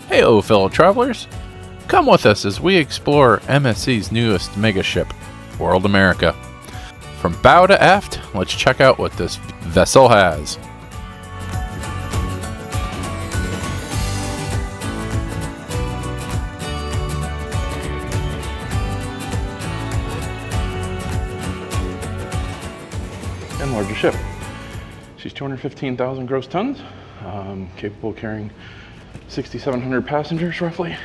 Heyo, fellow travelers! Come with us as we explore MSC's newest megaship, World America. From bow to aft, let's check out what this vessel has. And larger ship. She's 215,000 gross tons, capable of carrying 6,700 passengers roughly.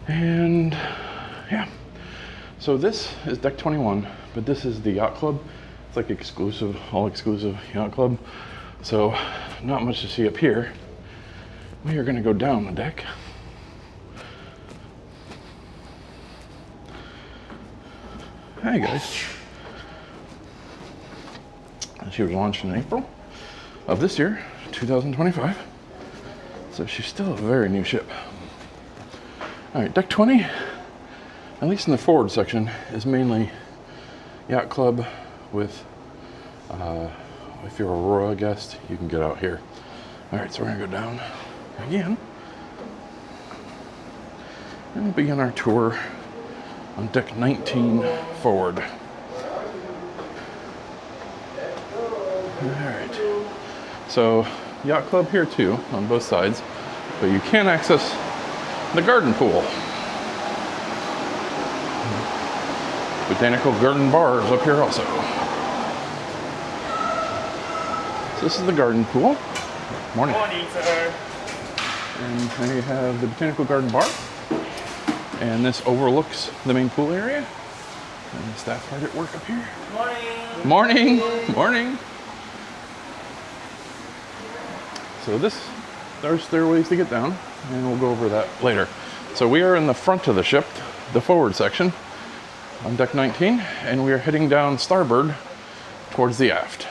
And yeah, so this is deck 21, but this is the yacht club. It's like exclusive, all exclusive yacht club. So not much to see up here. We are gonna go down the deck. Hi guys. She was launched in April of this year, 2025. So she's still a very new ship. All right, deck 20, at least in the forward section, is mainly yacht club with, if you're a Royal guest, you can get out here. All right, so we're gonna go down again and we'll begin our tour on deck 19 forward. All right, so yacht club here too on both sides, but you can access the garden pool. Botanical garden bars up here also. So this is the garden pool. Morning. Morning, sir. And there you have the botanical garden bar. And this overlooks the main pool area. And the staff hard at work up here. Morning. Morning. Morning. So there's stairways to get down, and we'll go over that later. So we are in the front of the ship, the forward section, on deck 19, and we are heading down starboard towards the aft.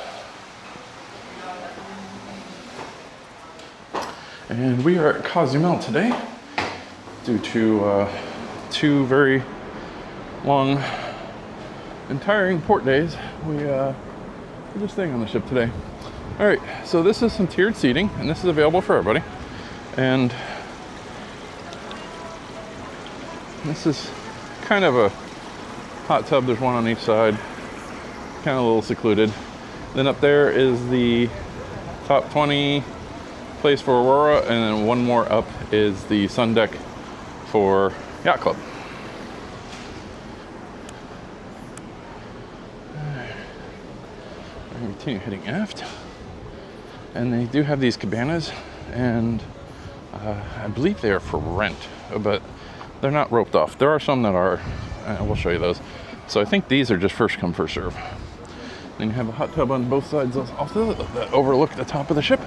And we are at Cozumel today due to two very long and tiring port days. We're just staying on the ship today. All right, so this is some tiered seating, and this is available for everybody. And this is kind of a hot tub. There's one on each side, kind of a little secluded. Then up there is the top 20 place for Aurora, and then one more up is the sun deck for Yacht Club. We're going to continue heading aft. And they do have these cabanas, and I believe they are for rent, but they're not roped off. There are some that are, and we'll show you those. So I think these are just first come, first serve. Then you have a hot tub on both sides also that overlook the top of the ship.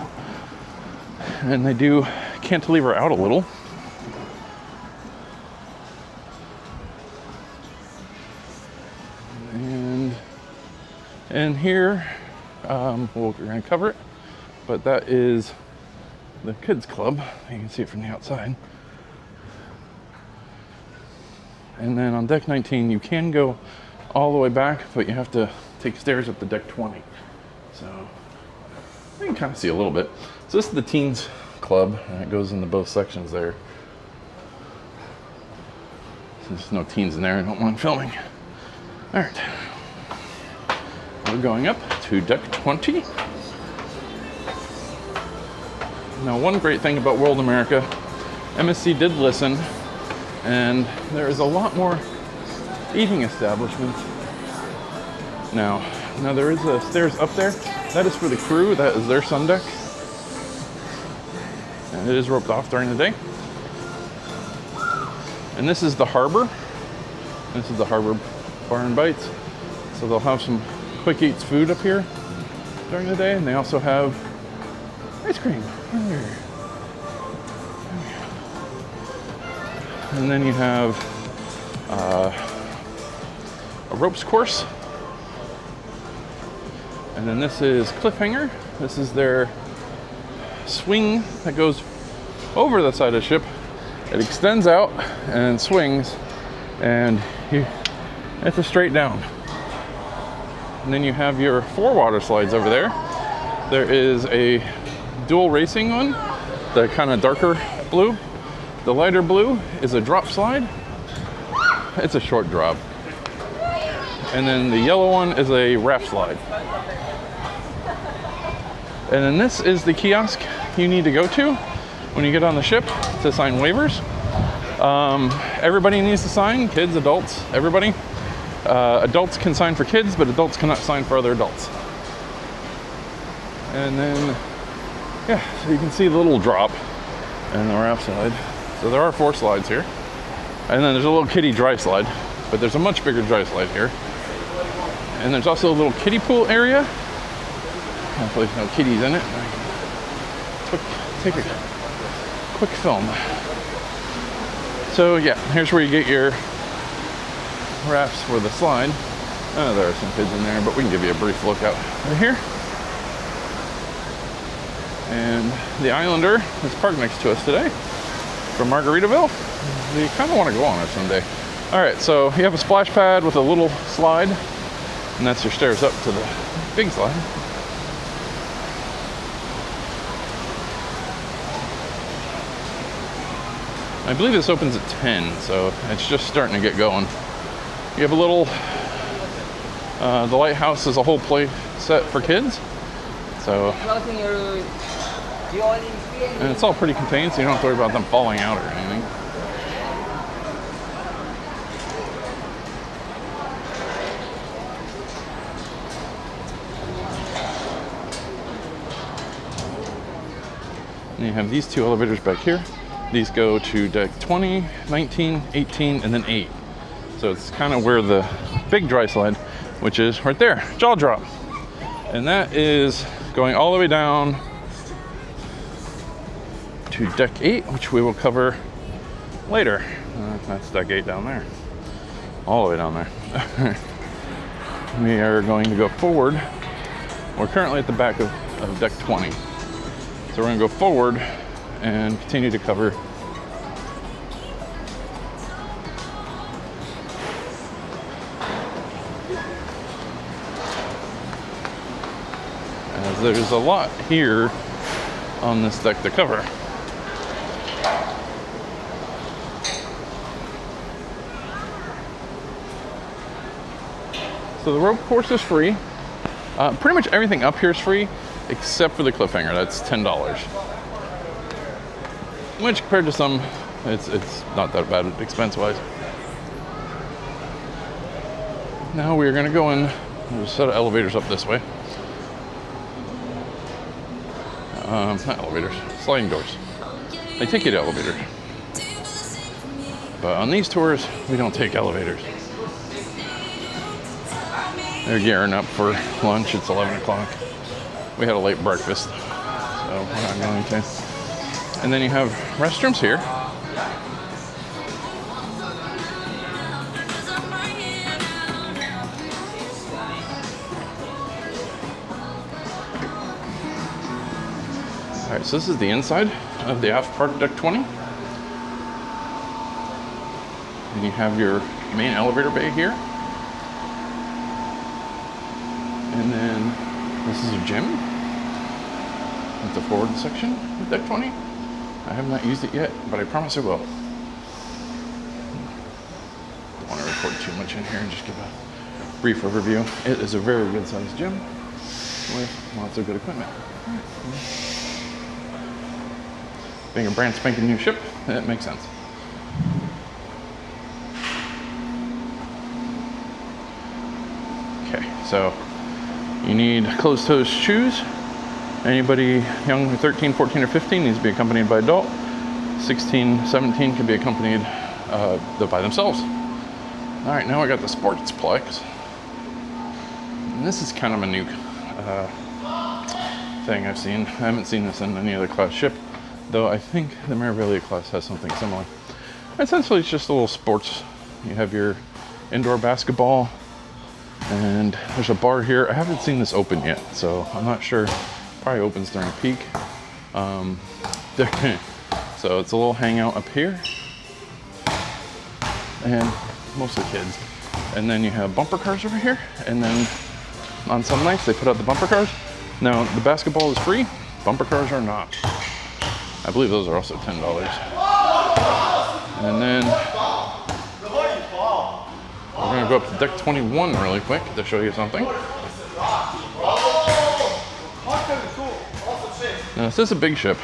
And they do cantilever out a little. And here, we're going to cover it. But that is the kids club. You can see it from the outside. And then on deck 19, you can go all the way back, but you have to take stairs up to deck 20. So you can kind of see a little bit. So this is the teens club, and it goes into both sections there. There's no teens in there, I don't want filming. All right. We're going up to deck 20. Now, one great thing about World America, MSC did listen, and there is a lot more eating establishments now. Now there is a stairs up there. That is for the crew. That is their sun deck. And it is roped off during the day. And this is the harbor. This is the harbor bar and bites. So they'll have some quick eats food up here during the day, and they also have ice cream. And then you have a ropes course. And then this is Cliffhanger. This is their swing that goes over the side of the ship. It extends out and swings, and it's a straight down. And then you have your 4 water slides over there. There is a dual racing one, the kind of darker blue. The lighter blue is a drop slide. It's a short drop. And then the yellow one is a raft slide. And then this is the kiosk you need to go to when you get on the ship to sign waivers. Everybody needs to sign, kids, adults, everybody. Adults can sign for kids, but adults cannot sign for other adults. And then, yeah, so you can see the little drop and the raft slide. So there are 4 slides here. And then there's a little kiddie dry slide, but there's a much bigger dry slide here. And there's also a little kiddie pool area. Hopefully there's no kiddies in it. Take a quick film. So yeah, here's where you get your rafts for the slide. Oh, there are some kids in there, but we can give you a brief look out right here. And the Islander is parked next to us today from Margaritaville. We kind of want to go on it someday. All right, so you have a splash pad with a little slide, and that's your stairs up to the big slide. I believe this opens at 10, so it's just starting to get going. You have a little, the lighthouse is a whole play set for kids. So, and it's all pretty contained, so you don't have to worry about them falling out or anything. And you have these 2 elevators back here. These go to deck 20, 19, 18, and then 8. So it's kind of where the big dry slide, which is right there, jaw drop. And that is going all the way down to deck 8, which we will cover later. That's deck 8 down there, all the way down there. We are going to go forward. We're currently at the back of deck 20. So we're going to go forward and continue to cover as there's a lot here on this deck to cover. So the rope course is free. Pretty much everything up here is free except for the cliffhanger. That's $10. Which compared to some, it's not that bad expense-wise. Now we're going to go in. There's a set of elevators up this way. Not elevators, sliding doors. They take you to elevators. But on these tours, we don't take elevators. They're gearing up for lunch. It's 11 o'clock. We had a late breakfast, so we're not going to. And then you have restrooms here. All right, so this is the inside of the aft part of deck 20. And you have your main elevator bay here. And then this is a gym. At the forward section of deck 20. I have not used it yet, but I promise I will. Don't want to record too much in here and just give a brief overview. It is a very good sized gym with lots of good equipment. All right. Being a brand spanking new ship, it makes sense. Okay, so you need closed-toed shoes. Anybody young, 13, 14, or 15 needs to be accompanied by adult. 16, 17 can be accompanied by themselves. All right, now I got the sports plex. And this is kind of a new thing I've seen. I haven't seen this in any other class ship, though I think the Meraviglia class has something similar. Essentially, it's just a little sports. You have your indoor basketball, and there's a bar here. I haven't seen this open yet, so I'm not sure. Probably opens during peak. So it's a little hangout up here, and mostly kids. And then you have bumper cars over here, and then on some nights they put out the bumper cars. Now the basketball is free, bumper cars are not. I believe those are also $10. And then we're gonna go up to deck 21 really quick to show you something. Now this is a big ship.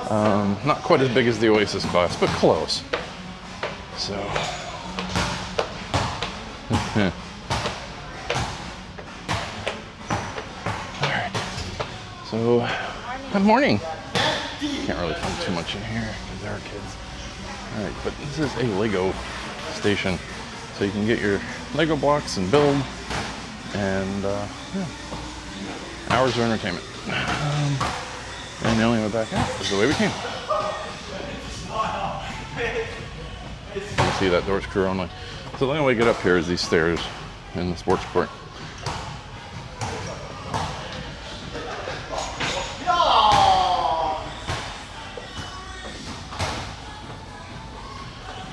Not quite as big as the Oasis class, but close. So, alright. So, good morning. Can't really film too much in here because there are kids. Alright, but this is a Lego station. So you can get your Lego blocks and build, and yeah. Hours of entertainment. And the only way back out is the way we came. You can see that door's crew only. So the only way to get up here is these stairs in the sports court.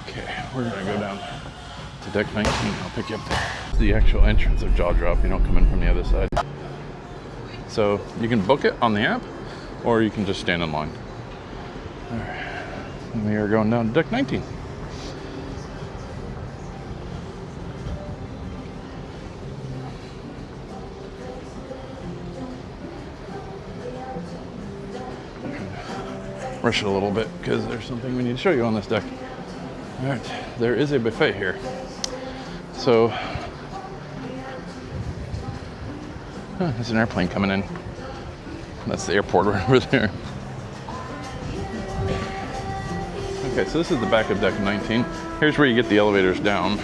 Okay, we're gonna go down to deck 19. I'll pick you up there. The actual entrance of Jaw Drop. You don't come in from the other side. So you can book it on the app, or you can just stand in line. All right, we are going down to deck 19. Rush it a little bit because there's something we need to show you on this deck. All right, there is a buffet here. So, there's an airplane coming in. That's the airport right over there. Okay, so this is the back of deck 19. Here's where you get the elevators down.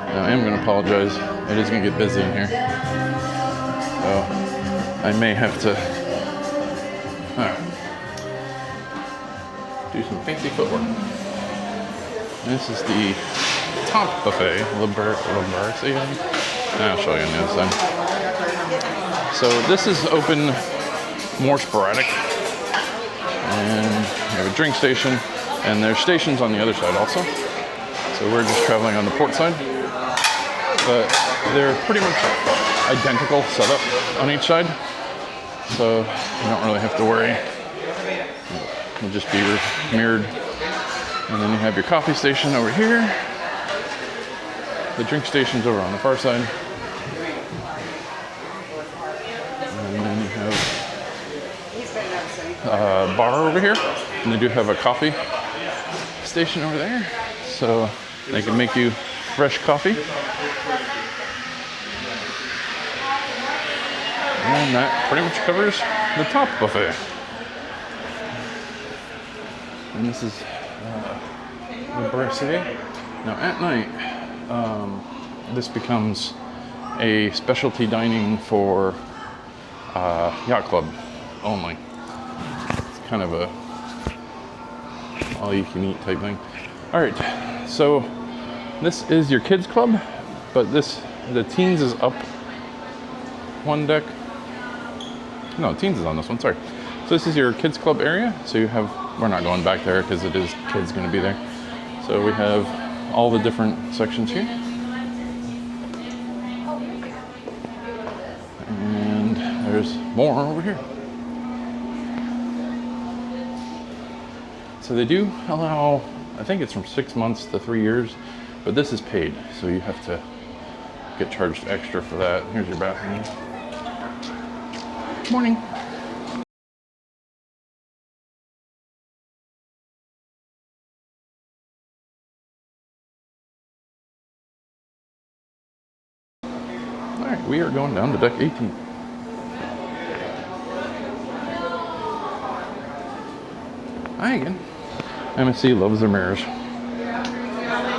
Now, I am going to apologize. It is going to get busy in here. So, I may have to do some fancy footwork. This is the top buffet, I'll show you on the other side. So this is open more sporadic, and you have a drink station, and there's stations on the other side also. So we're just traveling on the port side, but they're pretty much identical setup on each side, so you don't really have to worry. It'll just be mirrored. And then you have your coffee station over here. The drink station's over on the far side. And then you have a bar over here. And they do have a coffee station over there. So they can make you fresh coffee. And that pretty much covers the top buffet. And this is the Brasserie. Now at night, this becomes a specialty dining for yacht club only. It's kind of a all-you-can-eat type thing. All right, so this is your kids club, but the teens is up one deck. No, teens is on this one. Sorry. So this is your kids club area. So you have. We're not going back there because it is kids going to be there. So we have all the different sections here. And there's more over here. So they do allow, I think it's from 6 months to 3 years, but this is paid. So you have to get charged extra for that. Here's your bathroom. Good morning. All right, we are going down to deck 18. Hi again. MSC loves their mirrors.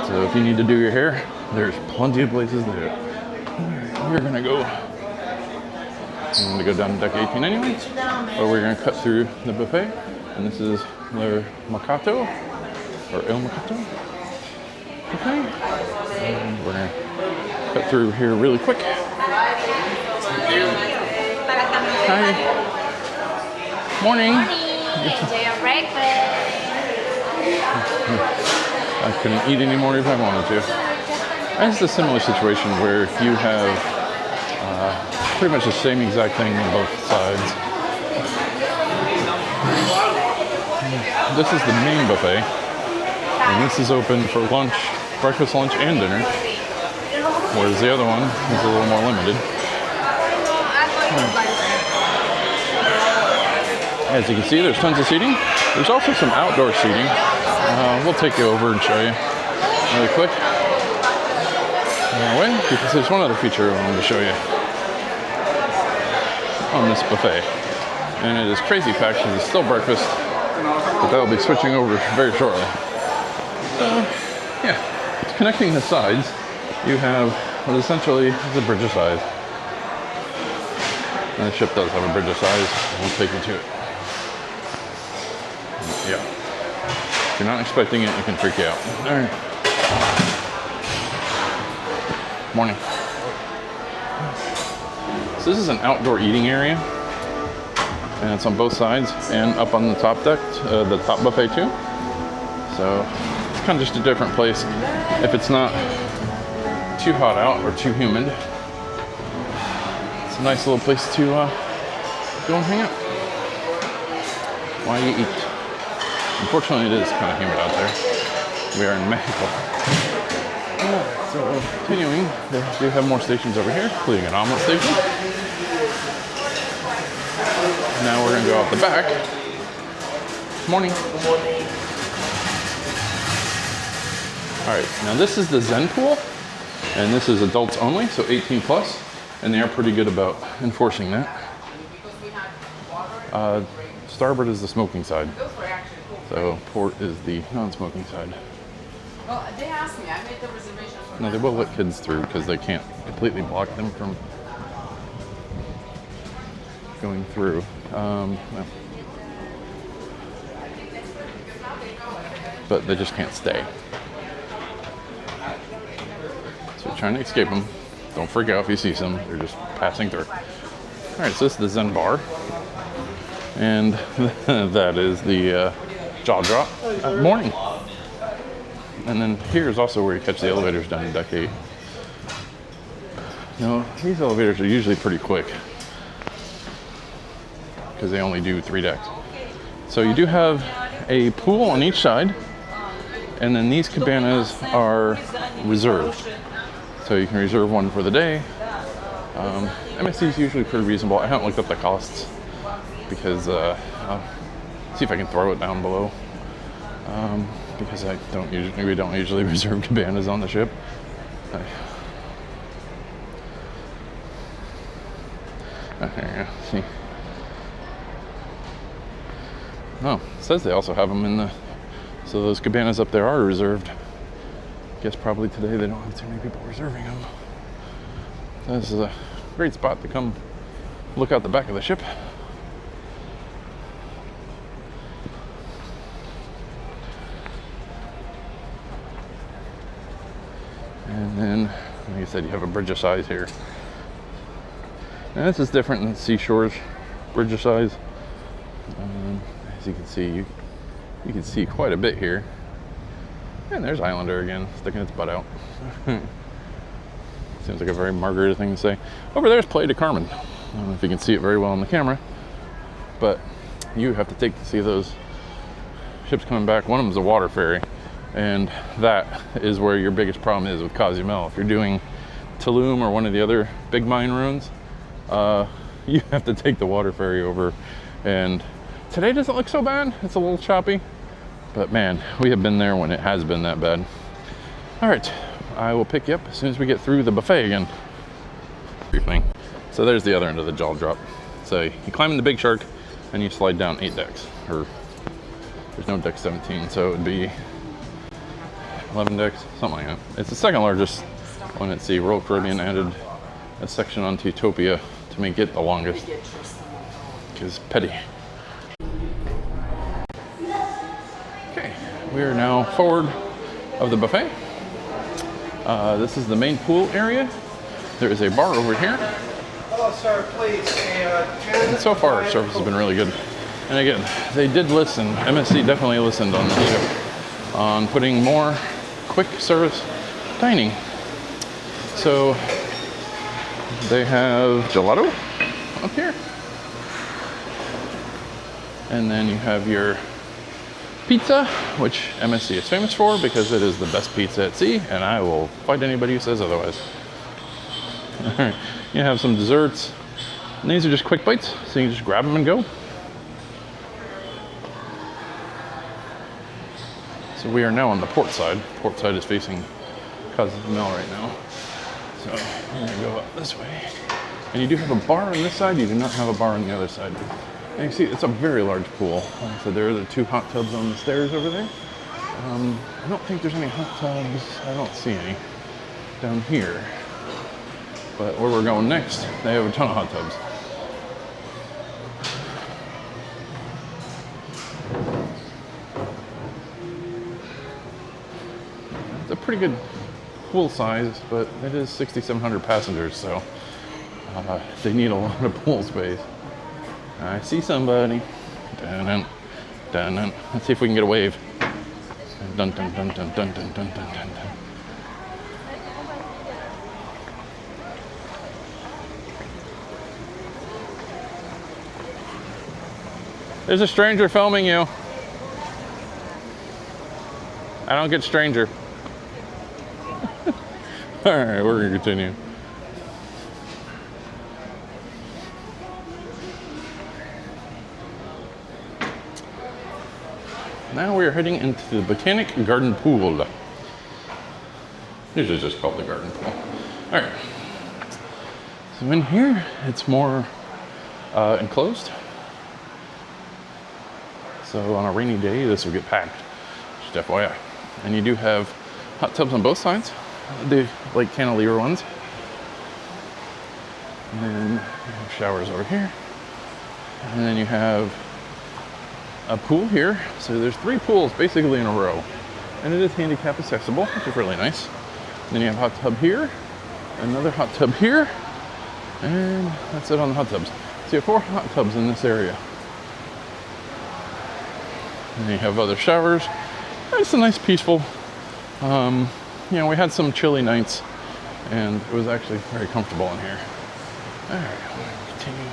So if you need to do your hair, there's plenty of places to do it. We're gonna go. I'm gonna go down to deck 18 anyway, but we're gonna cut through the buffet, and this is their Mercato or El Mercato. Okay, and we're gonna cut through here really quick. Hi. Morning. Enjoy your breakfast. I couldn't eat anymore if I wanted to. And it's a similar situation where you have pretty much the same exact thing on both sides. This is the main buffet, and this is open for lunch, breakfast, lunch, and dinner, whereas the other one is a little more limited. As you can see, there's tons of seating. There's also some outdoor seating. We'll take you over and show you really quick. Anyway, because there's one other feature I wanted to show you on this buffet. And it is crazy packed because it's still breakfast, but that'll be switching over very shortly. So, yeah, connecting the sides, you have what essentially is a bridge of size. And the ship does have a bridge of size. We'll take you to it. Yeah. If you're not expecting it, it can freak you out. All right. Morning. So this is an outdoor eating area, and it's on both sides and up on the top deck, the top buffet too. So it's kind of just a different place. If it's not too hot out or too humid, it's a nice little place to go and hang out while you eat. Unfortunately, it is kind of humid out there. We are in Mexico. So continuing, they do have more stations over here, including an omelet station. Now we're going to go out the back. Morning. All right, now this is the Zen pool, and this is adults only, so 18 plus, and they are pretty good about enforcing that. Starboard is the smoking side, so port is the non-smoking side. Well, they asked me. I made the reservation for No, they will let kids through because they can't completely block them from going through. No. But they just can't stay. So you're trying to escape them. Don't freak out if you see some. They're just passing through. All right, so this is the Zen bar. And that is the jaw drop. Morning. And then here's also where you catch the elevators down to deck 8. Now, these elevators are usually pretty quick because they only do 3 decks. So you do have a pool on each side, and then these cabanas are reserved. So you can reserve one for the day. MSC is usually pretty reasonable. I haven't looked up the costs because I'll see if I can throw it down below. Because we don't usually reserve cabanas on the ship. There you go. See. Oh, it says they also have them in the. So those cabanas up there are reserved. Guess probably today they don't have too many people reserving them. This is a great spot to come look out the back of the ship. And then, like I said, you have a bridge of size here. And this is different than Seashore's bridge of size. As you can see, you can see quite a bit here. And there's Islander again, sticking its butt out. Seems like a very Margarita thing to say. Over there's Playa de Carmen. I don't know if you can see it very well on the camera, but you have to take to see those ships coming back. One of them is a water ferry. And that is where your biggest problem is with Cozumel. If you're doing Tulum or one of the other big mine ruins, you have to take the water ferry over. And today doesn't look so bad. It's a little choppy. But man, we have been there when it has been that bad. All right, I will pick you up as soon as we get through the buffet again. So there's the other end of the jaw drop. So you climb in the Big Shark and you slide down 8 decks. Or there's no deck 17, so it would be 11 decks, something like that. It's the second largest one at sea. Royal Caribbean added a section onto Utopia to make it the longest, because petty. Okay, we are now forward of the buffet. This is the main pool area. There is a bar over here. Hello, sir, please. And so far, our service has been really good. And again, they did listen. MSC definitely listened on the ship on putting more quick service dining. So they have gelato up here. And then you have your pizza, which MSC is famous for because it is the best pizza at sea, and I will fight anybody who says otherwise. Alright, you have some desserts. And these are just quick bites, so you can just grab them and go. So we are now on the port side. Port side is facing Cozumel right now. So we're gonna go up this way. And you do have a bar on this side, you do not have a bar on the other side. And you see, it's a very large pool. Like I said, there are the 2 hot tubs on the stairs over there. I don't think there's any hot tubs. I don't see any down here. But where we're going next, they have a ton of hot tubs. It's a pretty good pool size, but it is 6,700 passengers, so they need a lot of pool space. I see somebody. Dun, dun, dun. Let's see if we can get a wave. Dun, dun, dun, dun, dun, dun, dun, dun, dun. There's a stranger filming you. I don't get stranger. All right, we're gonna continue. Now we are heading into the Botanic Garden Pool. This is just called the garden pool. All right. So in here, it's more enclosed. So on a rainy day, this will get packed, just FYI. And you do have hot tubs on both sides, the like cantilever ones. And then you have showers over here. And then you have a pool here. So there's 3 pools basically in a row. And it is handicap accessible, which is really nice. Then you have a hot tub here, another hot tub here, and that's it on the hot tubs. So you have 4 hot tubs in this area. And you have other showers. It's a nice, peaceful. You know, we had some chilly nights, and it was actually very comfortable in here. All right, I'm gonna continue.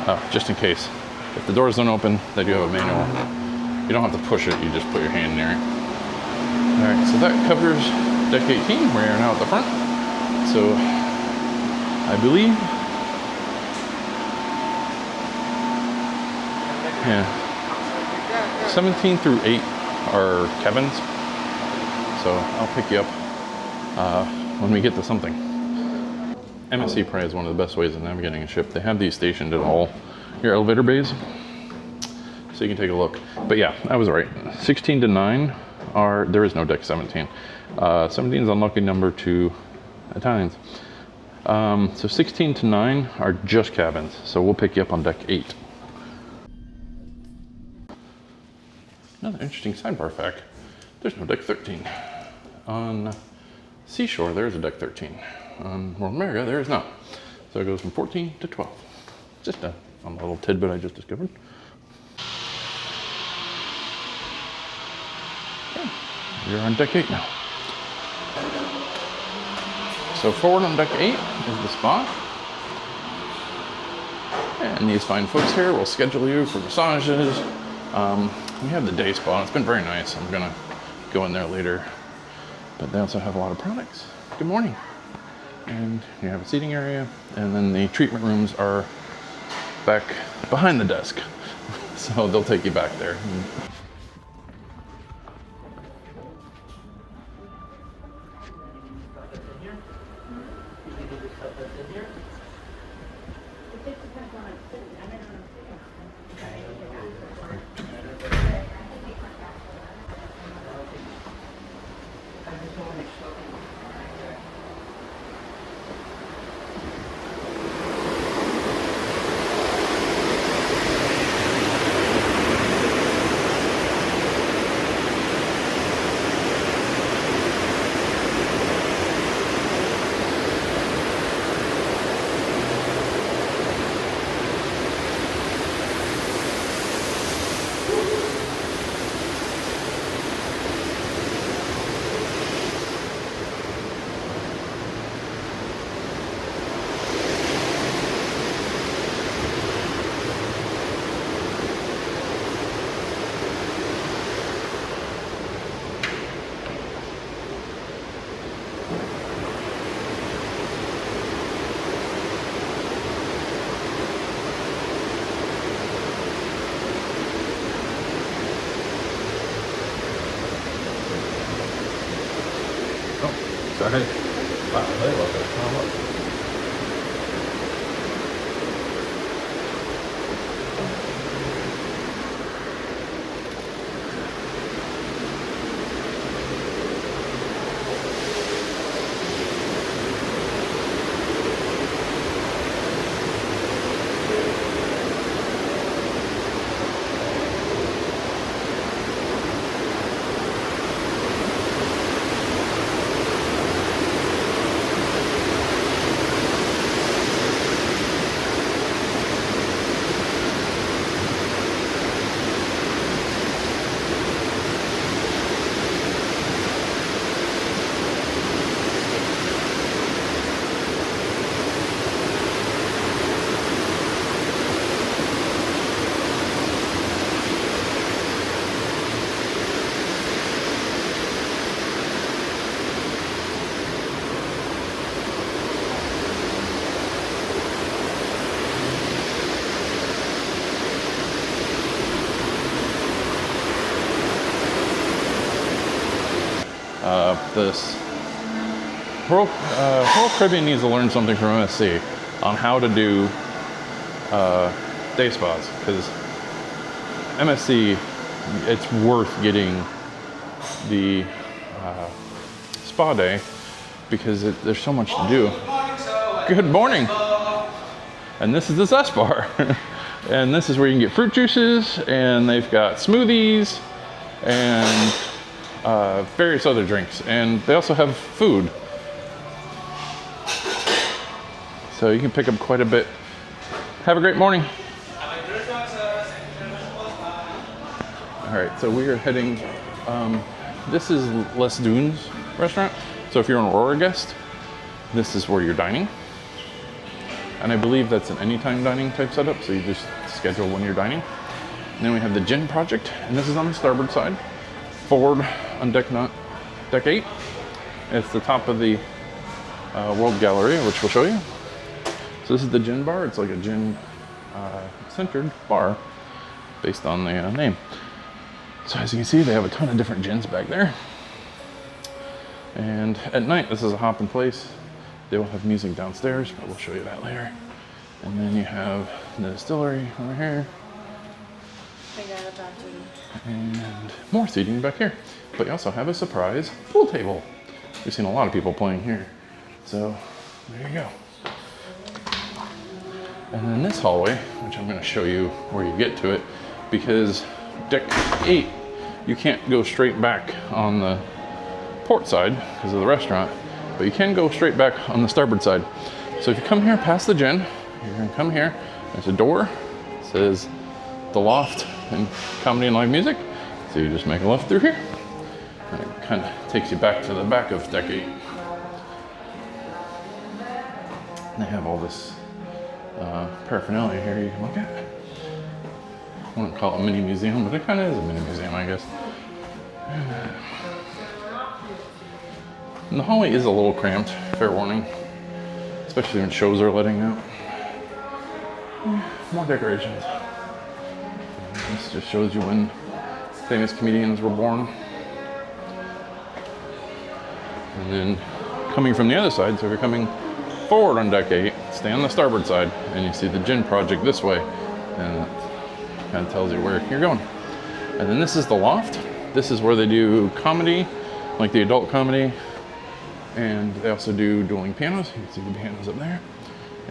Oh, just in case, if the doors don't open, they do have a manual. You don't have to push it; you just put your hand near it. All right, so that covers deck 18. We are now at the front. So, I believe. Yeah, 17 through 8 are cabins, so I'll pick you up when we get to something. MSC probably is one of the best ways of navigating a ship. They have these stationed at all your elevator bays, so you can take a look. But yeah, I was right. 16 to 9 are, there is no deck 17. 17 is unlucky number to Italians. So 16 to 9 are just cabins, so we'll pick you up on deck 8. Another interesting sidebar fact, there's no deck 13. On Seashore, there is a deck 13. On World America, there is not. So it goes from 14 to 12. Just a fun little tidbit I just discovered. Okay, you're on deck 8 now. So forward on deck 8 is the spa. And these fine folks here will schedule you for massages. We have the day spa. It's been very nice. I'm gonna go in there later. But they also have a lot of products. Good morning. And you have a seating area, and then the treatment rooms are back behind the desk. So they'll take you back there. right. Wow, they love it. Oh, look. This Royal Caribbean needs to learn something from MSC on how to do day spas, because MSC, it's worth getting the spa day because there's so much to do. Good morning. And this is the Zest Bar. And this is where you can get fruit juices, and they've got smoothies and various other drinks, and they also have food, so you can pick up quite a bit. Have a great morning. All right, so we are heading, this is Les Dunes restaurant, so if you're an Aurora guest, this is where you're dining, and I believe that's an anytime dining type setup, so you just schedule when you're dining. And then we have the Gin Project, and this is on the starboard side, forward on deck 8. It's the top of the World Gallery, which we'll show you. So this is the Gin Bar. It's like a gin centered bar based on the name. So as you can see, they have a ton of different gins back there. And at night, this is a hop in place. They will have music downstairs, but we'll show you that later. And then you have the distillery over here. And more seating back here. But you also have a surprise pool table. We've seen a lot of people playing here. So there you go. And then this hallway, which I'm going to show you where you get to it, because deck 8, you can't go straight back on the port side because of the restaurant, but you can go straight back on the starboard side. So if you come here past the gin, you're going to come here. There's a door. It says the Loft and Comedy and Live Music. So you just make a left through here. And it kind of takes you back to the back of deck 8. And they have all this paraphernalia here you can look at. I wouldn't call it a mini museum, but it kind of is a mini museum, I guess. And the hallway is a little cramped, fair warning, especially when shows are letting out. More decorations. This just shows you when famous comedians were born. And then coming from the other side, so if you're coming forward on deck 8, stay on the starboard side, and you see the Gin Project this way, and it kind of tells you where you're going. And then this is the Loft. This is where they do comedy, like the adult comedy, and they also do dueling pianos. You can see the pianos up there,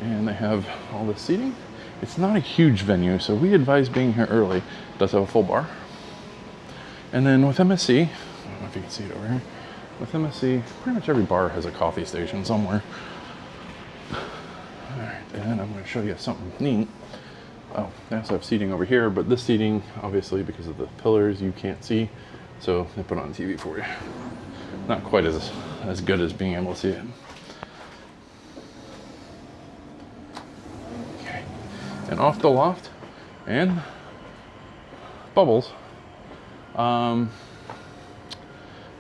and they have all this seating. It's not a huge venue, so we advise being here early. It does have a full bar. And then with MSC, I don't know if you can see it over here, with MSC, pretty much every bar has a coffee station somewhere. All right, and I'm going to show you something neat. Oh, they also have seating over here, but this seating, obviously, because of the pillars, you can't see, so they put it on TV for you. Not quite as good as being able to see it. Okay, and off the Loft and Bubbles,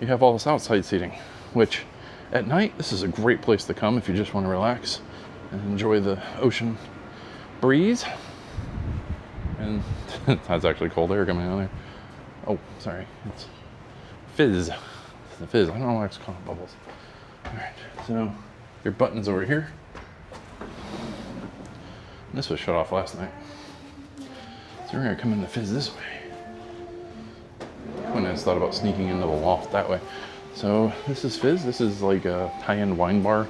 you have all this outside seating, which at night, this is a great place to come if you just want to relax and enjoy the ocean breeze. And that's actually cold air coming out there. Oh, sorry, it's fizz. It's the fizz. I don't know why it's called Bubbles. Alright, so your button's over here. This was shut off last night. So we're gonna come into Fizz this way. When I just thought about sneaking into the loft that way. So this is Fizz. This is like a high-end wine bar.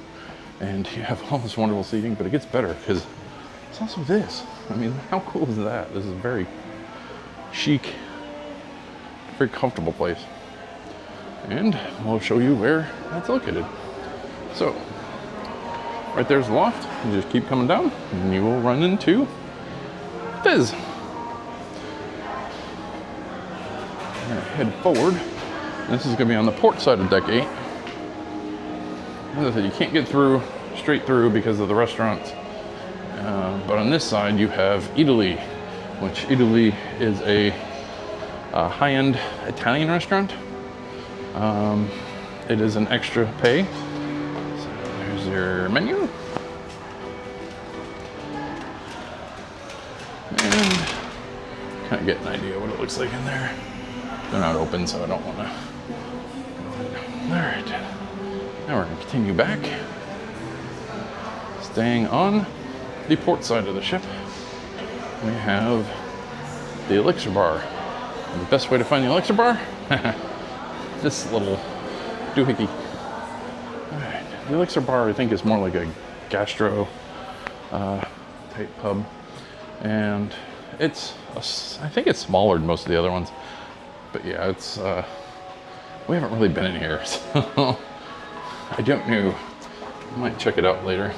And you have all this wonderful seating, but it gets better because it's also this. I mean, how cool is that? This is a very chic, very comfortable place. And we'll show you where that's located. So, right there's the loft. You just keep coming down and you will run into Fizz. We're gonna head forward. This is gonna be on the port side of deck 8. As I said, you can't get straight through because of the restaurants. But on this side, you have Italy, which Italy is a high-end Italian restaurant. It is an extra pay. So there's your menu. And kind of get an idea what it looks like in there. They're not open, so I don't want to. All right. Now we're going to continue back. Staying on the port side of the ship, we have the elixir bar. And the best way to find the elixir bar? This little doohickey. Alright, the elixir bar I think is more like a gastro type pub. And it's, I think it's smaller than most of the other ones. But yeah, it's, we haven't really been in here, so I don't know. I might check it out later.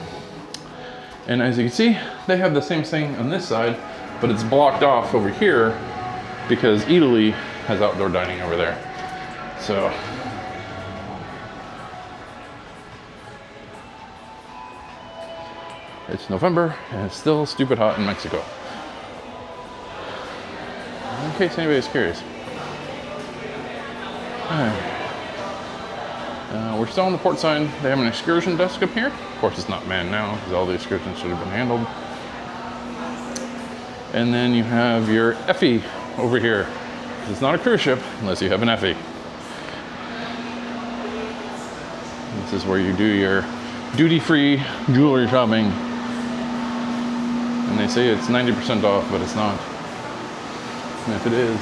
And as you can see, they have the same thing on this side, but it's blocked off over here because Italy has outdoor dining over there. So, it's November and it's still stupid hot in Mexico. In case anybody's curious. Alright. We're still on the port side. They have an excursion desk up here. Of course, it's not manned now because all the excursions should have been handled. And then you have your Effie over here. It's not a cruise ship unless you have an Effie. This is where you do your duty-free jewelry shopping. And they say it's 90% off, but it's not. And if it is,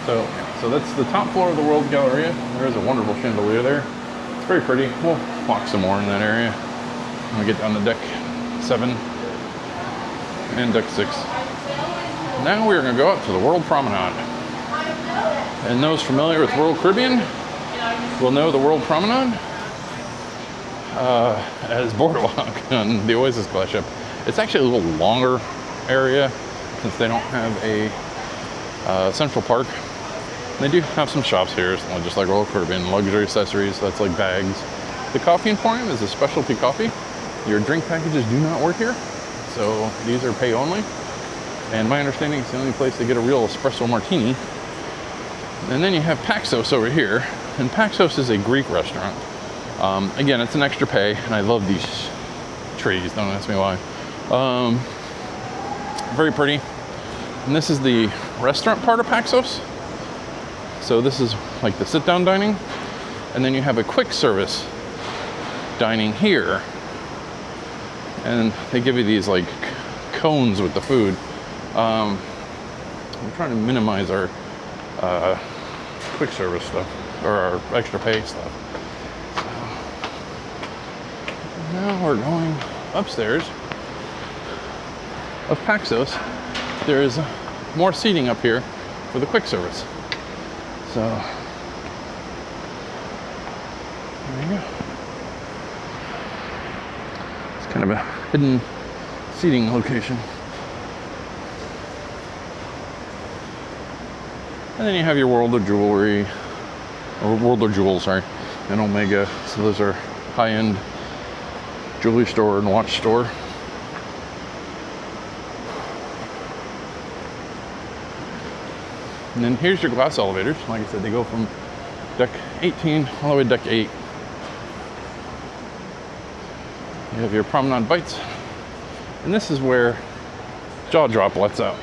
so that's the top floor of the World Galleria. There is a wonderful chandelier there. It's very pretty. We'll walk some more in that area when we get down to deck 7 and deck 6. Now we're going to go up to the World Promenade. And those familiar with Royal Caribbean will know the World Promenade as Boardwalk on the Oasis class ship. It's actually a little longer area since they don't have a central park. They do have some shops here, just like Royal Caribbean, luxury accessories, that's like bags. The Coffee Emporium is a specialty coffee. Your drink packages do not work here, so these are pay only. And my understanding it's the only place to get a real espresso martini. And then you have Paxos over here, and Paxos is a Greek restaurant. Again, it's an extra pay, and I love these trees, don't ask me why. Very pretty. And this is the restaurant part of Paxos. So this is like the sit-down dining, and then you have a quick service dining here, and they give you these like cones with the food. I'm trying to minimize our quick service stuff, or our extra pay stuff. So now we're going upstairs of Paxos. There is more seating up here for the quick service. So, there you go. It's kind of a hidden seating location. And then you have your World of Jewelry, or World of Jewels, sorry, and Omega. So those are high-end jewelry store and watch store. And then here's your glass elevators. Like I said, they go from deck 18 all the way to deck 8. You have your promenade bites. And this is where jaw drop lets out.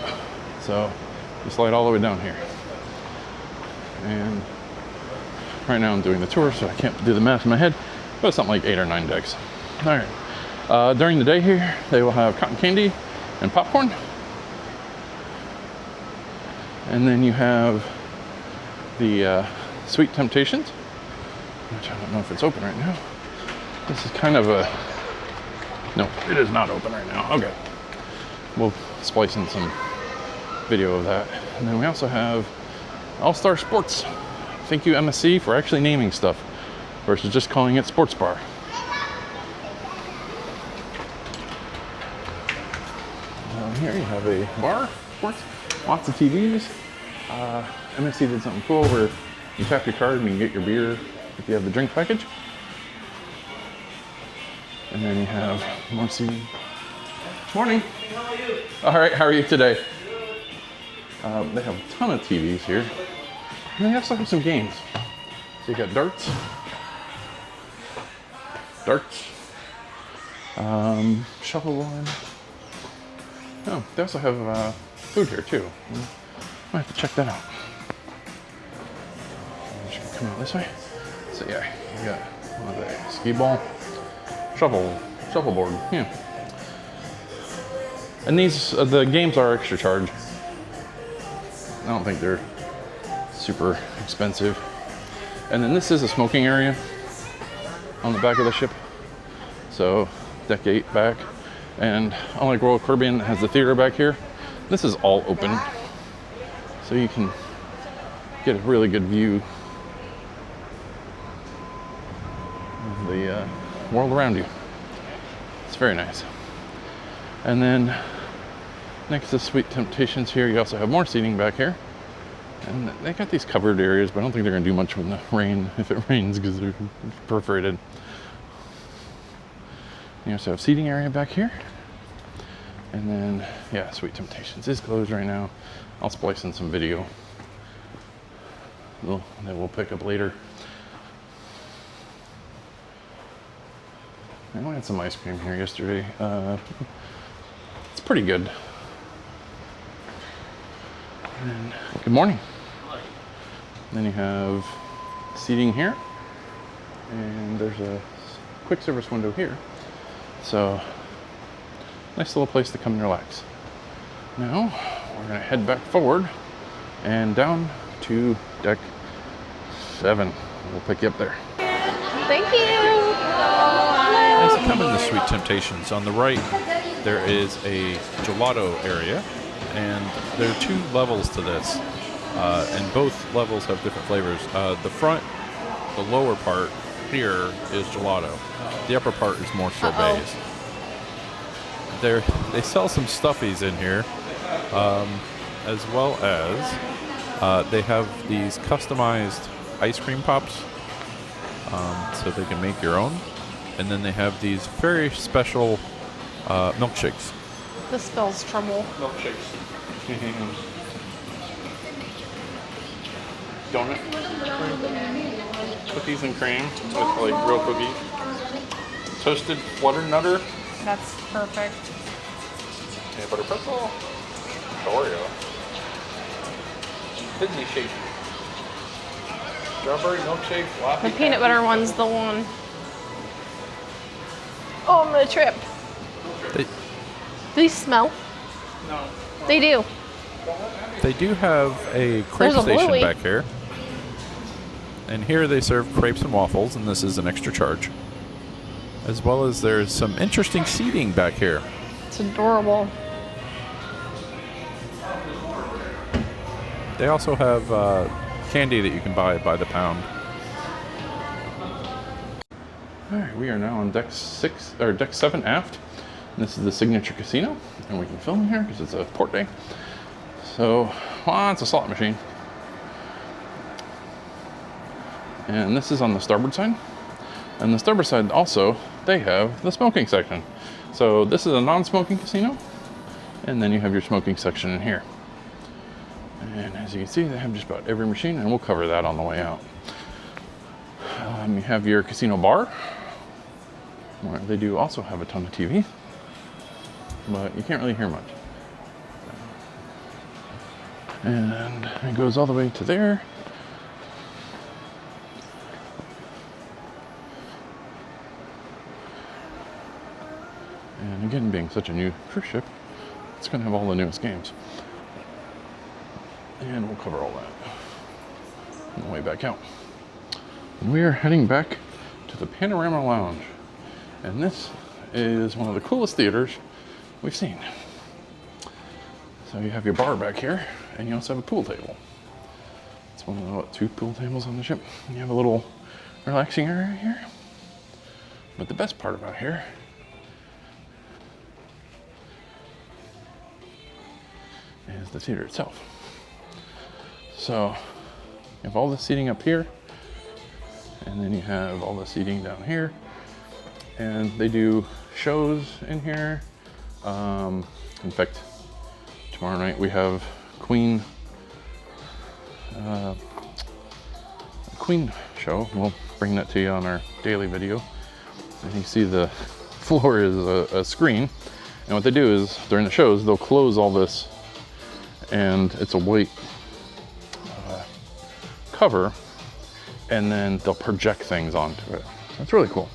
So you slide all the way down here. And right now I'm doing the tour, so I can't do the math in my head. but something like 8 or 9 decks. All right. During the day here, they will have cotton candy and popcorn. And then you have the Sweet Temptations, which I don't know if it's open right now. This is kind of a, no, it is not open right now. Okay. We'll splice in some video of that. And then we also have All-Star Sports. Thank you, MSC, for actually naming stuff versus just calling it Sports Bar. Here you have a bar, sports, lots of TVs. MSC did something cool where you tap your card and you can get your beer if you have the drink package. And then you have more seating. Morning. How are you? All right, how are you today? They have a ton of TVs here. And they also have some games. So you got darts, shuffleboard. Oh, they also have food here too. Might have to check that out. I'm just gonna come out this way. So yeah, you got what are they? Skee ball, shuffleboard. Yeah. And these the games are extra charge. I don't think they're super expensive. And then this is a smoking area on the back of the ship. So deck 8 back. And unlike Royal Caribbean that has the theater back here, this is all open. So you can get a really good view of the world around you. It's very nice. And then next to Sweet Temptations here, you also have more seating back here. And they got these covered areas, but I don't think they're gonna do much when the rain, if it rains, because they're perforated. You also have seating area back here. And then, yeah, Sweet Temptations is closed right now. I'll splice in some video that we'll pick up later. And we had some ice cream here yesterday. It's pretty good. And good morning. Then you have seating here. And there's a quick service window here. So, nice little place to come and relax. Now, we're gonna head back forward and down to deck 7. We'll pick you up there. Thank you. As you come into Sweet Temptations, on the right there is a gelato area, and there are 2 levels to this, and both levels have different flavors. The front, the lower part here is gelato. The upper part is more sorbets. They sell some stuffies in here, as well as they have these customized ice cream pops, so they can make your own. And then they have these very special milkshakes. This spells trouble. Milkshakes. Donut. Cookies and cream with like real cookies. Toasted flutter nutter. That's perfect. Peanut butter pretzel. Oreo. Disney shake. Strawberry milkshake. The peanut butter one's the one. Oh, I'm gonna trip. They, Do these smell? No. They do. they do have a crepe There's a station Bluey. back here. And here they serve crepes and waffles, and this is an extra charge. As well as there's some interesting seating back here. It's adorable. They also have candy that you can buy by the pound. All right, we are now on deck 7 aft. And this is the Signature Casino, and we can film here because it's a port day. So, it's a slot machine. And this is on the starboard side. And the starboard side also, they have the smoking section. So this is a non-smoking casino, and then you have your smoking section in here. And as you can see, they have just about every machine, and we'll cover that on the way out. You have your casino bar, where they do also have a ton of TV, but you can't really hear much. And it goes all the way to there. And again, being such a new cruise ship, it's going to have all the newest games. And we'll cover all that on the way back out. And we are heading back to the Panorama Lounge. And this is one of the coolest theaters we've seen. So you have your bar back here, and you also have a pool table. It's one of the 2 pool tables on the ship. And you have a little relaxing area here. But the best part about here is the theater itself. So you have all the seating up here, and then you have all the seating down here. And they do shows in here. In fact, tomorrow night we have Queen show. We'll bring that to you on our daily video. And you see the floor is a screen. And what they do is during the shows, they'll close all this, and it's a white cover, and then they'll project things onto it. That's really cool.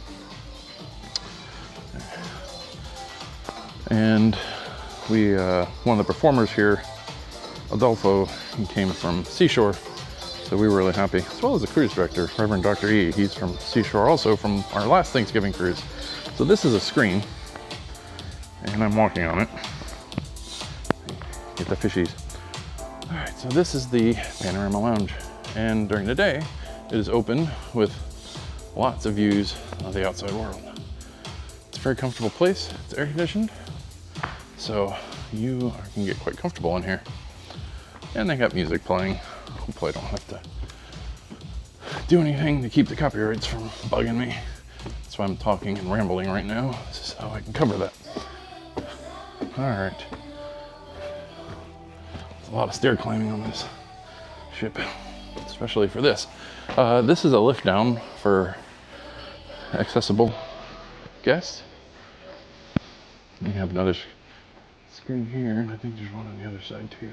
And one of the performers here, Adolfo, he came from Seashore, so we were really happy, as well as the cruise director, Reverend Dr. E. He's from Seashore also, from our last Thanksgiving cruise. So this is a screen, and I'm walking on it. Get the fishies. All right, so this is the Panorama Lounge, and during the day, it is open with lots of views of the outside world. It's a very comfortable place. It's air conditioned, so you can get quite comfortable in here. And they got music playing. Hopefully I don't have to do anything to keep the copyrights from bugging me. That's why I'm talking and rambling right now, so I can cover that. All right. There's a lot of stair climbing on this ship, especially for this. This is a lift down for accessible guests. You have another screen here, and I think there's one on the other side too.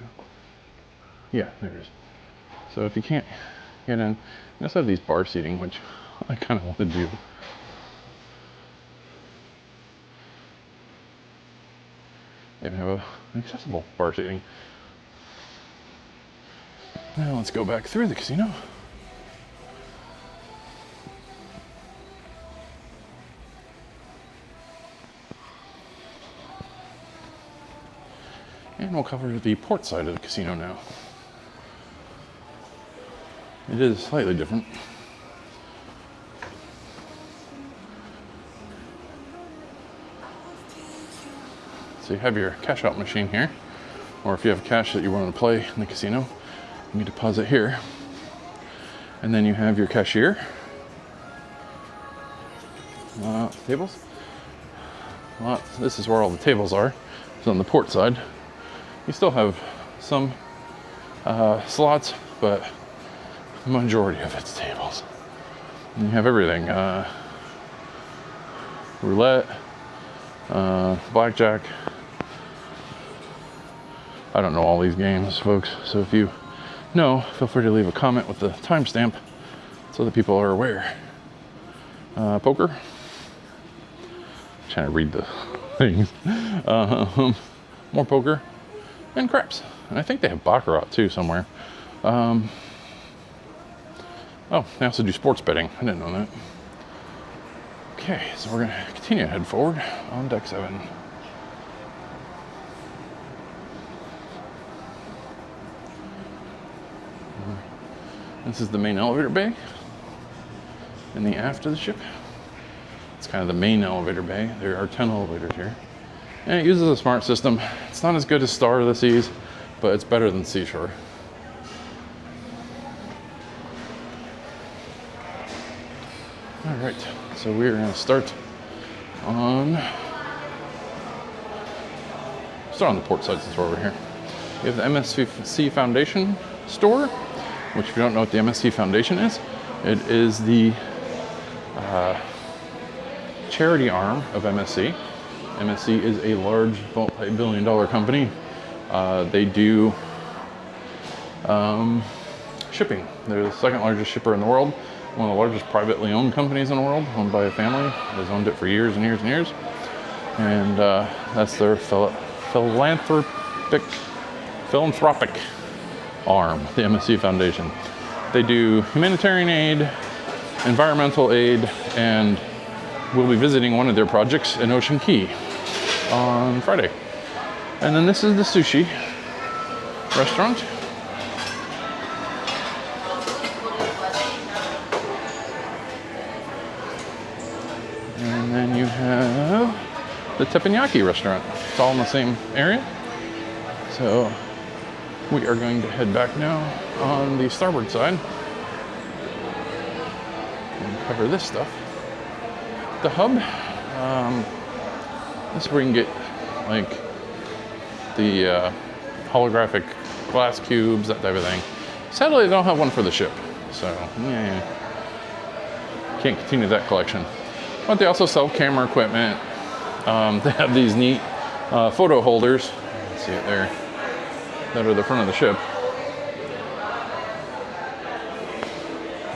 Yeah, there it is. So if you can't get in, you also have these bar seating, which I kind of want to do. They even have an accessible bar seating. Now let's go back through the casino. And we'll cover the port side of the casino now. It is slightly different. So you have your cash out machine here, or if you have cash that you want to play in the casino, you can deposit here. And then you have your cashier. Tables. This is where all the tables are. So on the port side, you still have some slots, but the majority of it's tables. And you have everything. Roulette, blackjack. I don't know all these games, folks, so if you know, feel free to leave a comment with the timestamp so that people are aware. Poker. Trying to read the things. More poker and craps. And I think they have baccarat too somewhere. Oh, they also do sports betting. I didn't know that. Okay, so we're gonna continue to head forward on deck 7. This is the main elevator bay in the aft of the ship. It's kind of the main elevator bay. There are 10 elevators here. And it uses a smart system. It's not as good as Star of the Seas, but it's better than Seashore. All right, so we're gonna start on the port side since we're over here. We have the MSC Foundation store, which if you don't know what the MSC Foundation is, it is the charity arm of MSC. MSC is a large multi-billion-dollar company. They do shipping. They're the second largest shipper in the world, one of the largest privately owned companies in the world, owned by a family that has owned it for years and years and years. And that's their philanthropic arm, the MSC Foundation. They do humanitarian aid, environmental aid, and we'll be visiting one of their projects in Ocean Key on Friday. And then this is the sushi restaurant. And then you have the teppanyaki restaurant. It's all in the same area. So we are going to head back now on the starboard side and cover this stuff. The hub, this is where you can get like the holographic glass cubes, that type of thing. Sadly, they don't have one for the ship, so yeah, can't continue that collection. But they also sell camera equipment. They have these neat photo holders. See it there, that are the front of the ship.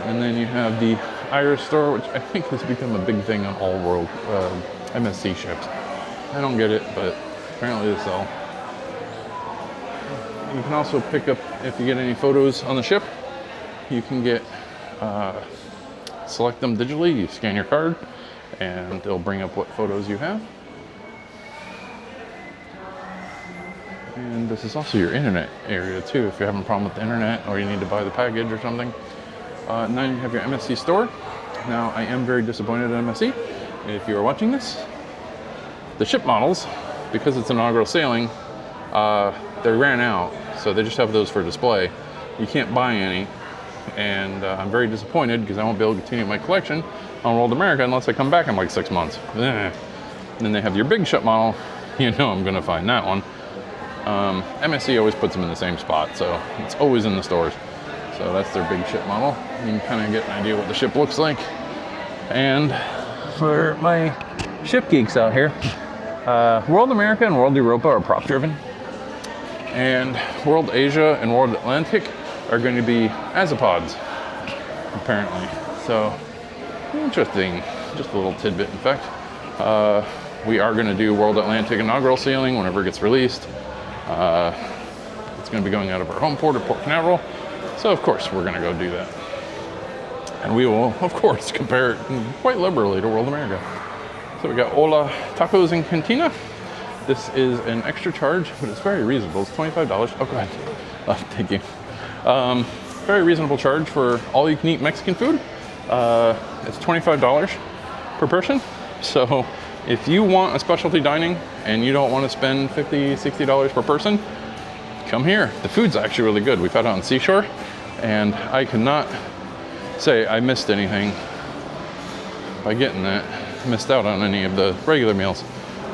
And then you have the Iris store, which I think has become a big thing on all world MSC ships. I don't get it, but apparently they sell. You can also pick up, if you get any photos on the ship, you can get, select them digitally, you scan your card, and it'll bring up what photos you have. And this is also your internet area too, if you're having a problem with the internet or you need to buy the package or something. Now you have your MSC store. Now I am very disappointed in MSC. If you are watching this, the ship models, because it's inaugural sailing, they ran out. So they just have those for display. You can't buy any. And I'm very disappointed because I won't be able to continue my collection on World America unless I come back in like 6 months. And then they have your big ship model. You know I'm gonna find that one. MSC always puts them in the same spot, so it's always in the stores. So that's their big ship model. You can kind of get an idea what the ship looks like. And for my ship geeks out here, World America and World Europa are prop driven. And World Asia and World Atlantic are going to be azipods, apparently. So, interesting. Just a little tidbit, in fact. We are going to do World Atlantic inaugural sailing whenever it gets released. It's going to be going out of our home port of Port Canaveral. So, of course, we're going to go do that. And we will, of course, compare it quite liberally to World America. So we got Ola Tacos and Cantina. This is an extra charge, but it's very reasonable. It's $25. Oh, go ahead. Thank you. Very reasonable charge for all you can eat Mexican food. It's $25 per person. So if you want a specialty dining and you don't want to spend $50, $60 per person, come here. The food's actually really good. We've had it on Seashore, and I cannot say I missed anything by getting that. Missed out on any of the regular meals.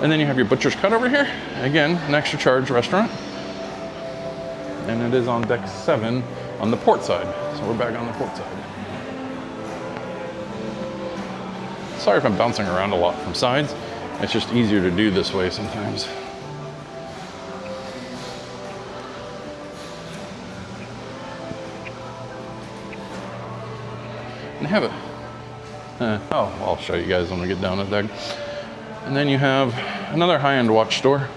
And then you have your Butcher's Cut over here. Again, an extra charge restaurant. And it is on deck 7 on the port side. So we're back on the port side. Sorry if I'm bouncing around a lot from sides. It's just easier to do this way sometimes. And have it. I'll show you guys when we get down the deck. And then you have another high-end watch store.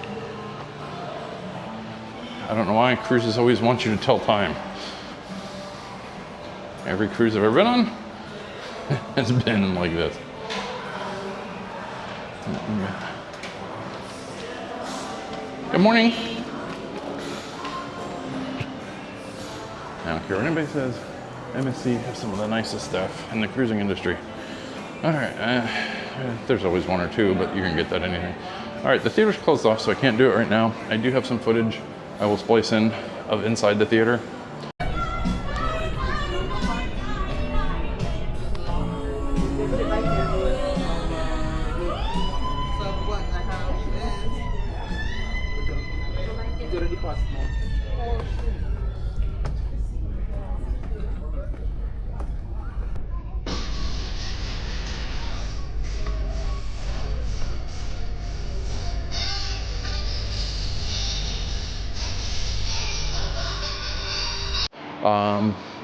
I don't know why cruises always want you to tell time. Every cruise I've ever been on has been like this. Good morning. I don't care what anybody says. MSC has some of the nicest stuff in the cruising industry. All right, there's always one or two, but you can get that anything. All right, the theater's closed off, so I can't do it right now. I do have some footage I will splice in of inside the theater.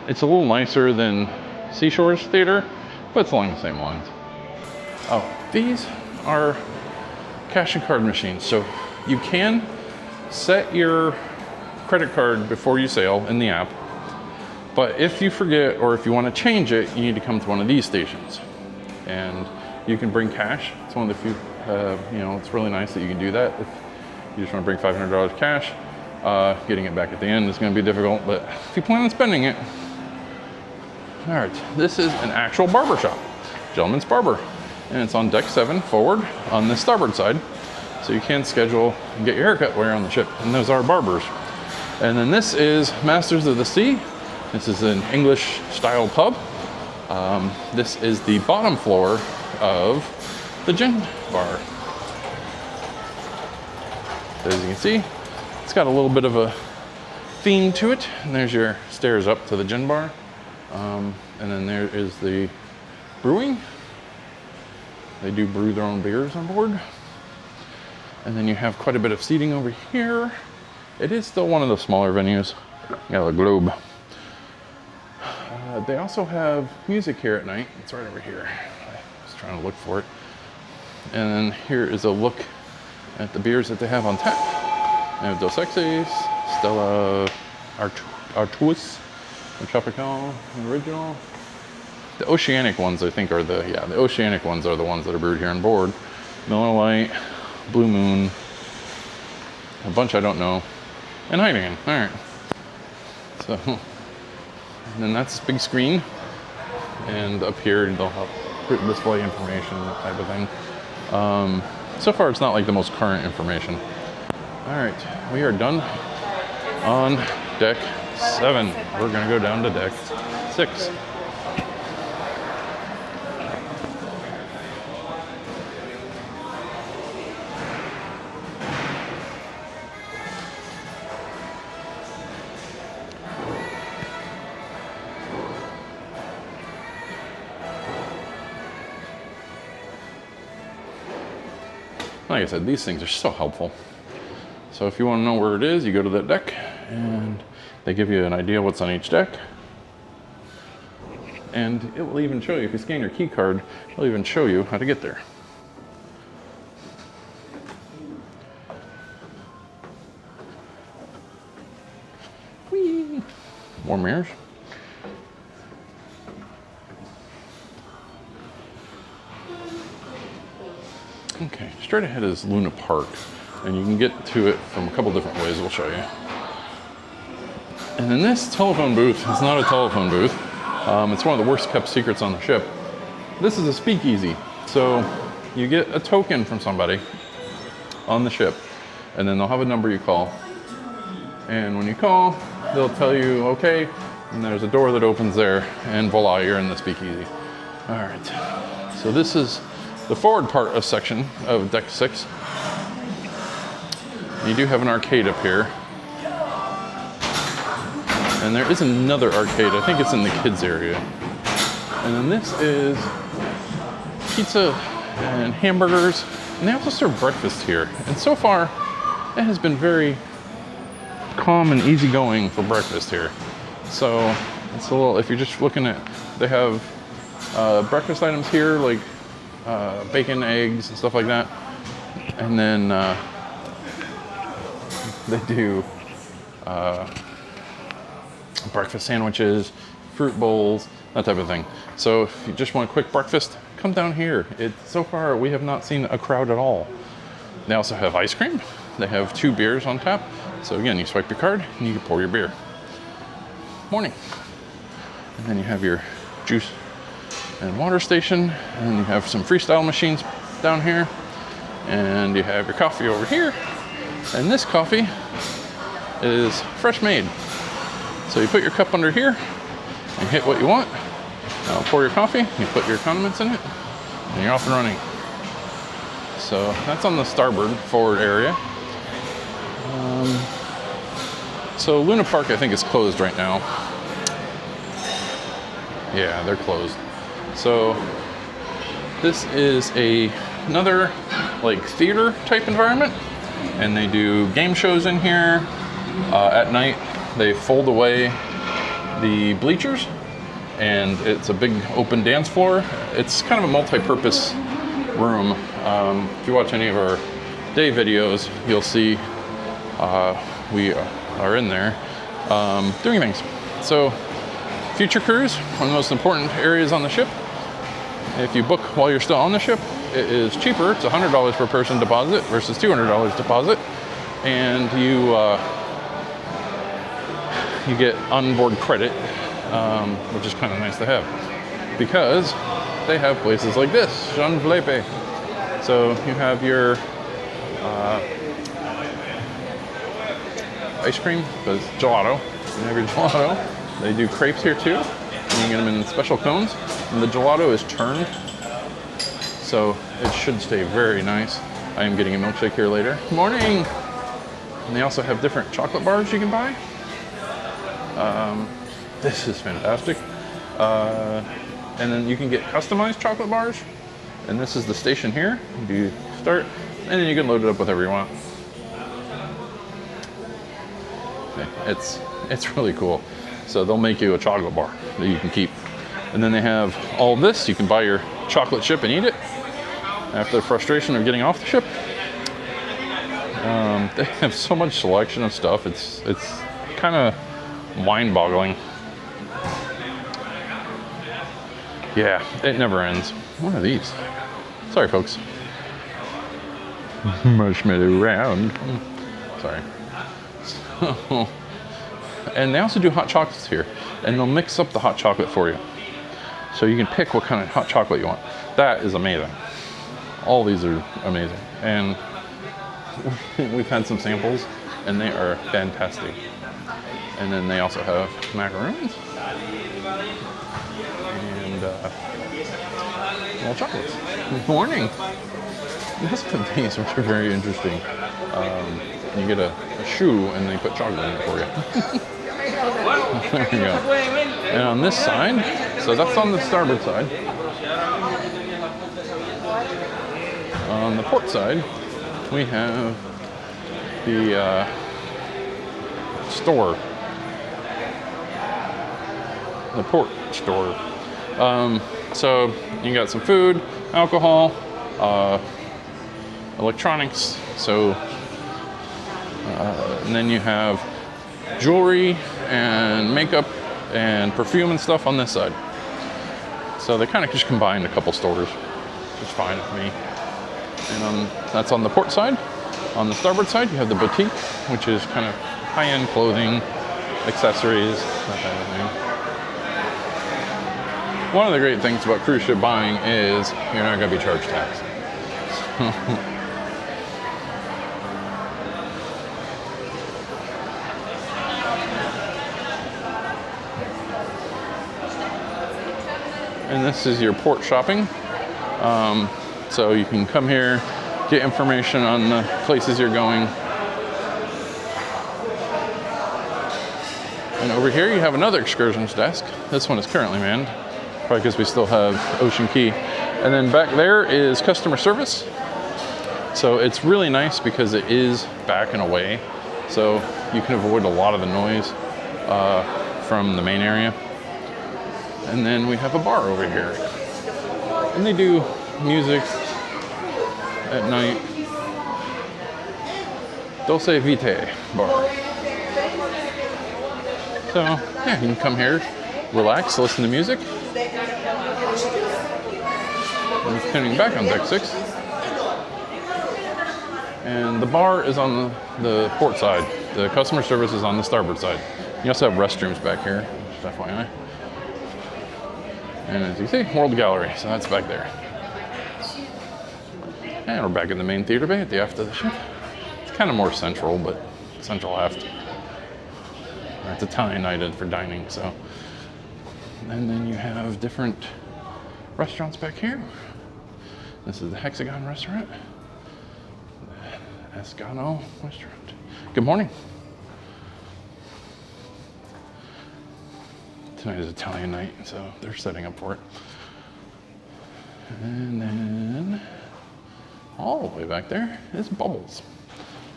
It's a little nicer than Seashore's theater, but it's along the same lines. Oh, these are cash and card machines. So you can set your credit card before you sail in the app, but if you forget or if you want to change it, you need to come to one of these stations. And you can bring cash. It's one of the few, it's really nice that you can do that. If you just want to bring $500 cash, getting it back at the end is going to be difficult, but if you plan on spending it. All right, this is an actual barber shop, Gentleman's Barber, and it's on deck 7 forward on the starboard side. So you can schedule and get your haircut while you're on the ship, and those are barbers. And then this is Masters of the Sea. This is an English style pub. This is the bottom floor of the gin bar. So as you can see, it's got a little bit of a theme to it. And there's your stairs up to the gin bar. And then there is the brewing. They do brew their own beers on board. And then you have quite a bit of seating over here. It is still one of the smaller venues. You got a globe. They also have music here at night. It's right over here. I was trying to look for it. And then here is a look at the beers that they have on tap. They have Dos Equis, Stella Artois, and Tropical, Original. The Oceanic ones, I think, are the Oceanic ones are the ones that are brewed here on board. Miller Lite, Blue Moon, a bunch I don't know, and Heineken. All right. So, and then that's this big screen, and up here they'll have display information, that type of thing. So far, it's not like the most current information. All right, we are done on deck 7. We're gonna go down to deck 6. Like I said, these things are so helpful. So if you want to know where it is, you go to that deck and they give you an idea what's on each deck. And it will even show you, if you scan your key card, it'll even show you how to get there. Whee! More mirrors. Okay, straight ahead is Luna Park, and you can get to it from a couple different ways. We'll show you. And then this telephone booth is not a telephone booth. It's one of the worst kept secrets on the ship. This is a speakeasy. So you get a token from somebody on the ship, and then they'll have a number you call. And when you call, they'll tell you, okay, and there's a door that opens there, and voila, you're in the speakeasy. All right, so this is the forward part of section of deck 6. You do have an arcade up here. And there is another arcade. I think it's in the kids area. And then this is pizza and hamburgers. And they also serve breakfast here. And so far, it has been very calm and easygoing for breakfast here. So it's a little, if you're just looking at, they have breakfast items here, like bacon, eggs, and stuff like that. And then they do breakfast sandwiches, fruit bowls, that type of thing. So if you just want a quick breakfast, come down here. So far, we have not seen a crowd at all. They also have ice cream. They have 2 beers on tap. So again, you swipe your card and you can pour your beer. Morning. And then you have your juice and water station, and then you have some freestyle machines down here, and you have your coffee over here, and this coffee is fresh made. So you put your cup under here and hit what you want. Now pour your coffee, you put your condiments in it, and you're off and running. So that's on the starboard forward area. So Luna Park, I think, is closed right now. Yeah, they're closed. So this is another like theater type environment, and they do game shows in here. At night they fold away the bleachers and it's a big open dance floor. It's kind of a multi-purpose room. If you watch any of our day videos, you'll see we are in there doing things. So future cruise, one of the most important areas on the ship. If you book while you're still on the ship, it is cheaper. It's $100 per person deposit versus $200 deposit, and you get onboard credit, which is kind of nice to have because they have places like this, Jean Vlepe. So you have your ice cream, but it's gelato. You have your gelato. They do crepes here too. And you get them in special cones. And the gelato is turned, so it should stay very nice. I am getting a milkshake here later. Morning! And they also have different chocolate bars you can buy. This is fantastic. And then you can get customized chocolate bars. And this is the station here. You start, and then you can load it up with whatever you want. Okay, it's really cool. So they'll make you a chocolate bar that you can keep. And then they have all this. You can buy your chocolate chip and eat it after the frustration of getting off the ship. They have so much selection of stuff. It's kind of mind-boggling. Yeah, it never ends. What are these? Sorry, folks. Marshmallow round. Sorry. So, and they also do hot chocolates here, and they'll mix up the hot chocolate for you. So you can pick what kind of hot chocolate you want. That is amazing. All these are amazing. And we've had some samples, and they are fantastic. And then they also have macaroons and little chocolates. Good morning. This is these, which are very interesting. You get a shoe, and they put chocolate in it for you. There you go. And on this side, so that's on the starboard side. On the port side, we have the store. The port store. So you got some food, alcohol, electronics. So, and then you have jewelry and makeup and perfume and stuff on this side. So they kind of just combined a couple stores, which is fine with me. And that's on the port side. On the starboard side, you have the boutique, which is kind of high-end clothing, accessories, that kind of thing. One of the great things about cruise ship buying is you're not going to be charged tax. And this is your port shopping. So you can come here, get information on the places you're going. And over here you have another excursions desk. This one is currently manned, probably because we still have Ocean Key. And then back there is customer service. So it's really nice because it is back and away. So you can avoid a lot of the noise from the main area. And then we have a bar over here. And they do music at night. Dolce Vitae bar. So, yeah, you can come here, relax, listen to music. I'm turning back on deck 6. And the bar is on the port side. The customer service is on the starboard side. You also have restrooms back here, just FYI. And as you see, World Gallery, so that's back there. And we're back in the main theater bay at the aft of the ship. It's kind of more central, but central aft. It's Italian-ited for dining, so. And then you have different restaurants back here. This is the Hexagon restaurant. The Escano restaurant. Good morning. Tonight is Italian night, so they're setting up for it. And then all the way back there is Bubbles.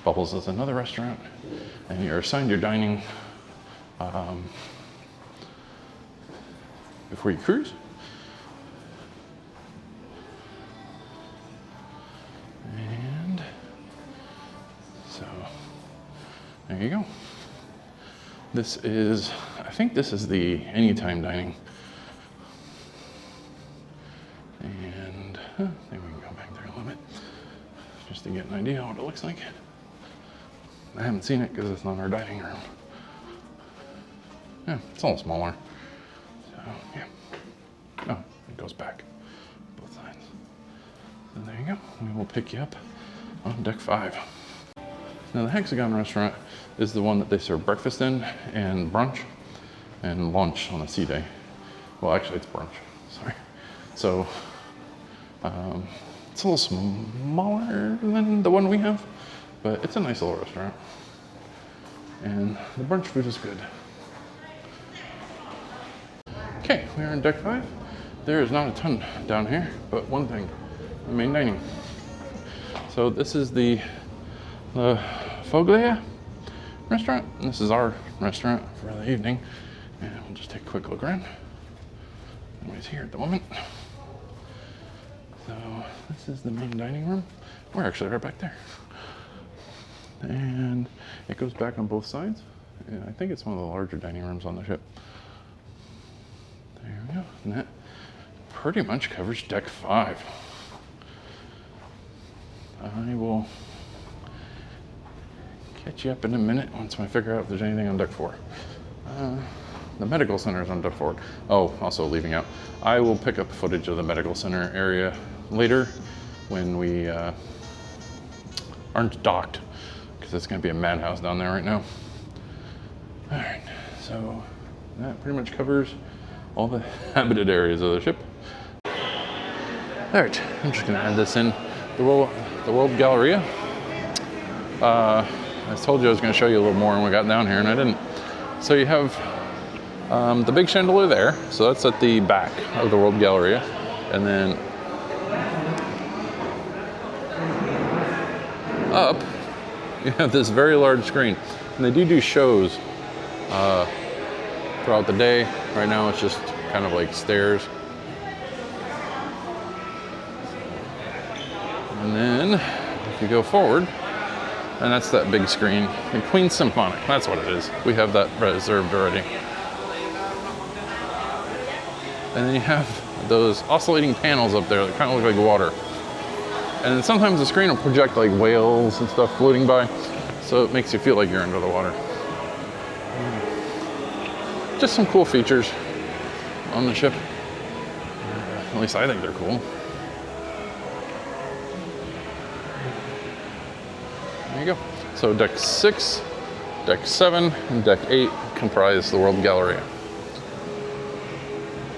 Bubbles is another restaurant, and you're assigned your dining before you cruise. And There you go. This is, I think this is the anytime dining. And I think we can go back there a little bit just to get an idea of what it looks like. I haven't seen it because it's not our dining room. Yeah, it's a little smaller. So, yeah. Oh, it goes back both sides. So there you go. We will pick you up on deck 5. Now the Hexagon restaurant is the one that they serve breakfast in and brunch and lunch on a sea day. Well, actually it's brunch, sorry. So it's a little smaller than the one we have, but it's a nice little restaurant. And the brunch food is good. Okay, we are on deck 5. There is not a ton down here, but one thing, the main dining. So this is the Foglia restaurant. This is our restaurant for the evening. And we'll just take a quick look around. Nobody's here at the moment. So this is the main dining room. We're actually right back there. And it goes back on both sides. And I think it's one of the larger dining rooms on the ship. There we go. And that pretty much covers deck 5. I will catch you up in a minute once I figure out if there's anything on deck 4. The medical center is on deck 4. Oh, also leaving out, I will pick up footage of the medical center area later when we aren't docked, because it's going to be a madhouse down there right now. All right, so that pretty much covers all the habited areas of the ship. All right, I'm just going to add this in. The World Galleria. I told you I was going to show you a little more when we got down here, and I didn't. So you have the big chandelier there. So that's at the back of the World Galleria. And then up, you have this very large screen. And they do shows throughout the day. Right now it's just kind of like stairs. And then if you go forward, and that's that big screen, the Queen's Symphonic, that's what it is. We have that reserved already. And then you have those oscillating panels up there that kind of look like water. And then sometimes the screen will project like whales and stuff floating by, so it makes you feel like you're under the water. Just some cool features on the ship. At least I think they're cool. There you go. So deck 6, deck 7, and deck 8 comprise the World Galleria.